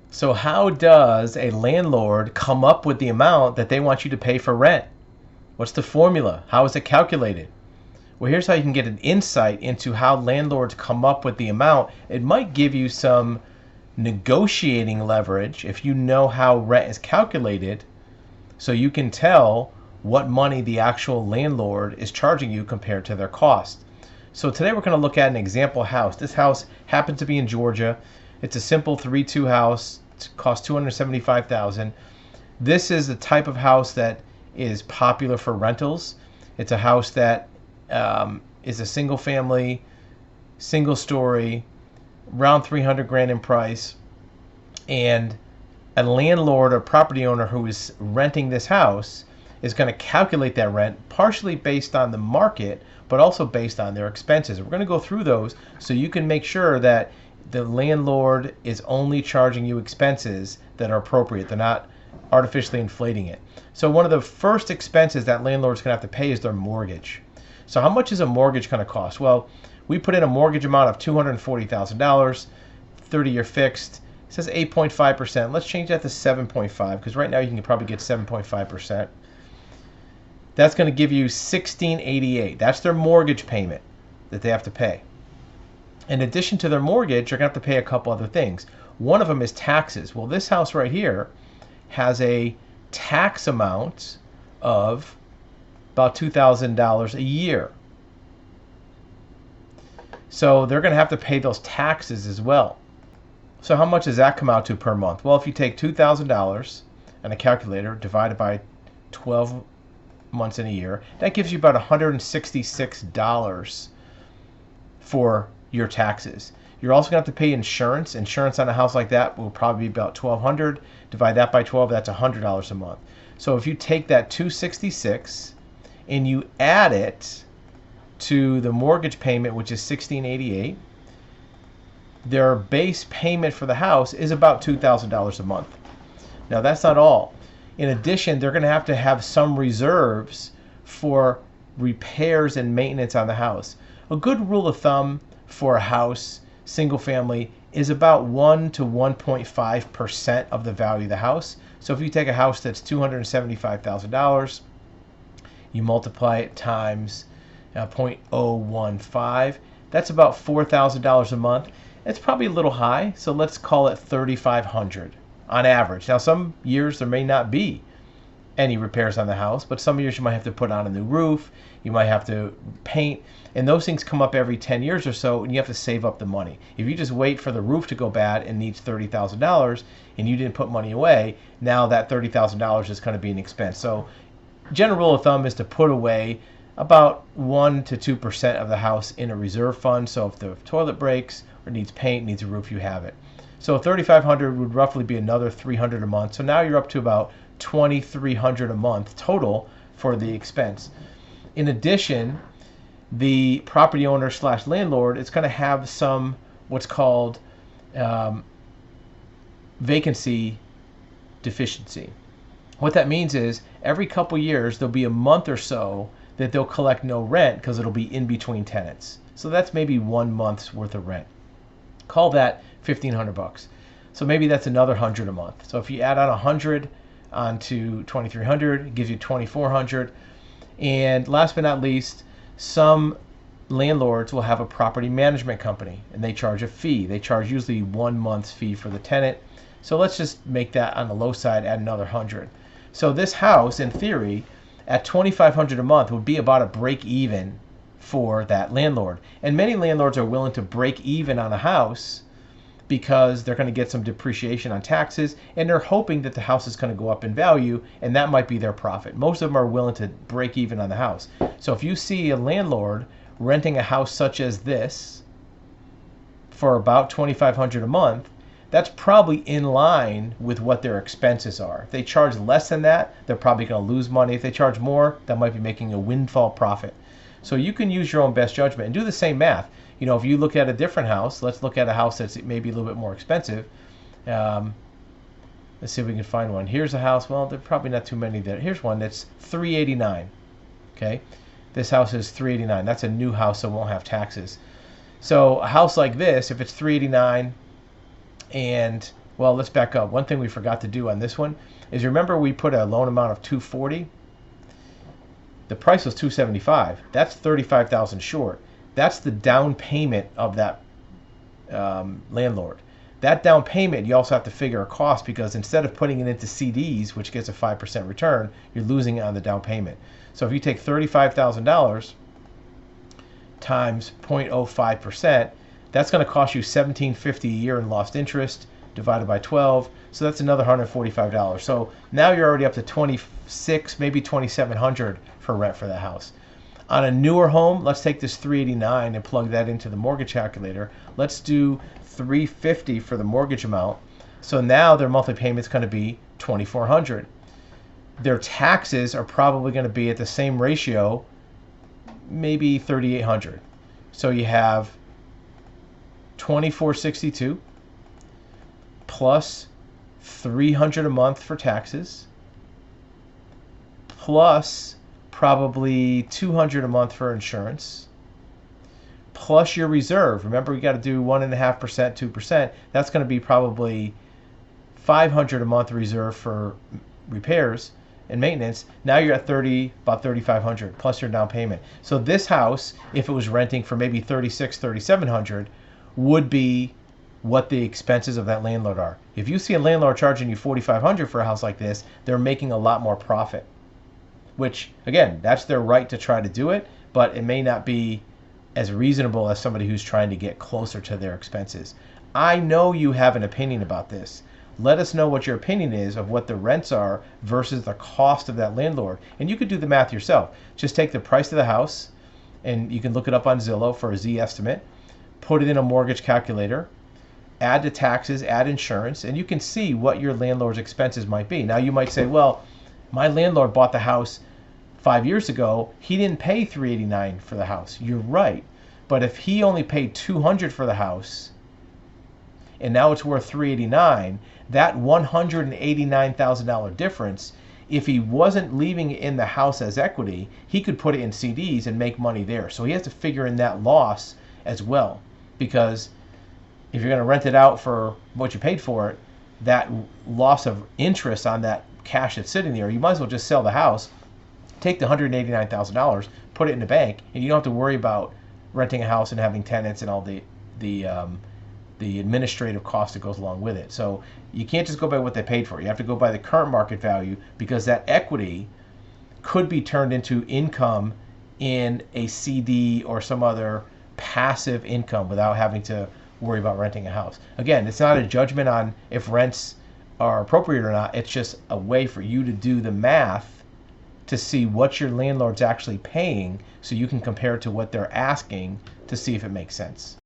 So how does a landlord come up with the amount that they want you to pay for rent? What's the formula? How is it calculated? Well, here's how you can get an insight into how landlords come up with the amount. It might give you some negotiating leverage if you know how rent is calculated, so you can tell what money the actual landlord is charging you compared to their cost. So today we're going to look at an example house. This house happens to be in Georgia. It's a simple 3-2 house. It costs $275,000. This is the type of house that is popular for rentals. It's a house that is a single family, single story, around 300 grand in price, and a landlord or property owner who is renting this house is going to calculate that rent partially based on the market, but also based on their expenses. We're going to go through those so you can make sure that the landlord is only charging you expenses that are appropriate. They're not artificially inflating it. So one of the first expenses that landlords going to have to pay is their mortgage. So how much is a mortgage going to cost? Well, we put in a mortgage amount of $240,000, 30-year fixed. It says 8.5%. Let's change that to 7.5 because right now you can probably get 7.5%. That's going to give you $1,688. That's their mortgage payment that they have to pay. In addition to their mortgage, you're going to have to pay a couple other things. One of them is taxes. Well, this house right here has a tax amount of about $2,000 a year. So they're going to have to pay those taxes as well. So how much does that come out to per month? Well, if you take $2,000 and a calculator divided by 12 months in a year, that gives you about $166 for your taxes. You're also going to have to pay insurance. Insurance on a house like that will probably be about $1,200. Divide that by 12, that's $100 a month. So if you take that $266 and you add it to the mortgage payment, which is $1,688, their base payment for the house is about $2,000 a month. Now that's not all. In addition, they're going to have some reserves for repairs and maintenance on the house. A good rule of thumb for a house, single family, is about 1 to 1.5% of the value of the house. So if you take a house that's $275,000, you multiply it times 0.015, that's about $4,000 a month. It's probably a little high, so let's call it $3,500 on average. Now some years there may not be any repairs on the house, but some years you might have to put on a new roof, you might have to paint, and those things come up every 10 years or so, and you have to save up the money. If you just wait for the roof to go bad and needs $30,000 and you didn't put money away, now that $30,000 is going to be an expense. So general rule of thumb is to put away about 1 to 2% of the house in a reserve fund. So if the toilet breaks or needs paint, needs a roof, you have it. So $3,500 would roughly be another $300 a month. So now you're up to about $2,300 a month total for the expense. In addition, the property owner / landlord is going to have some what's called vacancy deficiency. What that means is every couple years there'll be a month or so that they'll collect no rent because it'll be in between tenants. So that's maybe 1 month's worth of rent. Call that $1,500. So maybe that's another $100 a month. So if you add on $100 onto $2,300, it gives you $2,400. And last but not least, some landlords will have a property management company and they charge a fee. They charge usually 1 month's fee for the tenant. So let's just make that on the low side, add another $100. So this house, in theory, at $2,500 a month would be about a break even for that landlord. And many landlords are willing to break even on a house because they're going to get some depreciation on taxes and they're hoping that the house is going to go up in value and that might be their profit. Most of them are willing to break even on the house. So if you see a landlord renting a house such as this for about $2,500 a month, that's probably in line with what their expenses are. If they charge less than that, they're probably going to lose money. If they charge more, that might be making a windfall profit. So you can use your own best judgment and do the same math. You know, if you look at a different house, let's look at a house that's maybe a little bit more expensive. Let's see if we can find one. Here's a house. Well, there are probably not too many there. Here's one that's $389. Okay, this house is $389. That's a new house, so it won't have taxes. So a house like this, if it's $389 and Well, let's back up. One thing we forgot to do on this one is, remember we put a loan amount of 240. The price was 275. That's 35,000 short. That's the down payment of that landlord. That down payment, you also have to figure a cost, because instead of putting it into CDs, which gets a 5% return, you're losing it on the down payment. So if you take $35,000 times 0.05%, that's going to cost you $1,750 a year in lost interest, divided by 12. So that's another $145. So now you're already up to 26, maybe 2,700 for rent for that house. On a newer home, let's take this 389 and plug that into the mortgage calculator. Let's do 350 for the mortgage amount. So now their monthly payment's going to be 2,400. Their taxes are probably going to be at the same ratio, maybe 3,800. So you have 2,462 plus 300 a month for taxes, plus probably 200 a month for insurance, plus your reserve. Remember, we got to do 1.5%, 2%. That's going to be probably 500 a month reserve for repairs and maintenance. Now you're at about 3,500 plus your down payment. So this house, if it was renting for maybe 3,700, would be what the expenses of that landlord are. If you see a landlord charging you 4,500 for a house like this, they're making a lot more profit. Which, again, that's their right to try to do it, but it may not be as reasonable as somebody who's trying to get closer to their expenses. I know you have an opinion about this. Let us know what your opinion is of what the rents are versus the cost of that landlord. And you could do the math yourself. Just take the price of the house, and you can look it up on Zillow for a Z estimate, put it in a mortgage calculator, add the taxes, add insurance, and you can see what your landlord's expenses might be. Now you might say, well, my landlord bought the house 5 years ago. He didn't pay $389 for the house. You're right. But if he only paid $200 for the house and now it's worth $389, that $189,000 difference, if he wasn't leaving it in the house as equity, he could put it in CDs and make money there. So he has to figure in that loss as well, because if you're going to rent it out for what you paid for it, that loss of interest on that cash that's sitting there, you might as well just sell the house, take the $189,000, put it in the bank, and you don't have to worry about renting a house and having tenants and all the administrative cost that goes along with it. So you can't just go by what they paid for. You have to go by the current market value, because that equity could be turned into income in a CD or some other passive income without having to worry about renting a house. Again, it's not a judgment on if rents are appropriate or not. It's just a way for you to do the math to see what your landlord's actually paying, so you can compare it to what they're asking to see if it makes sense.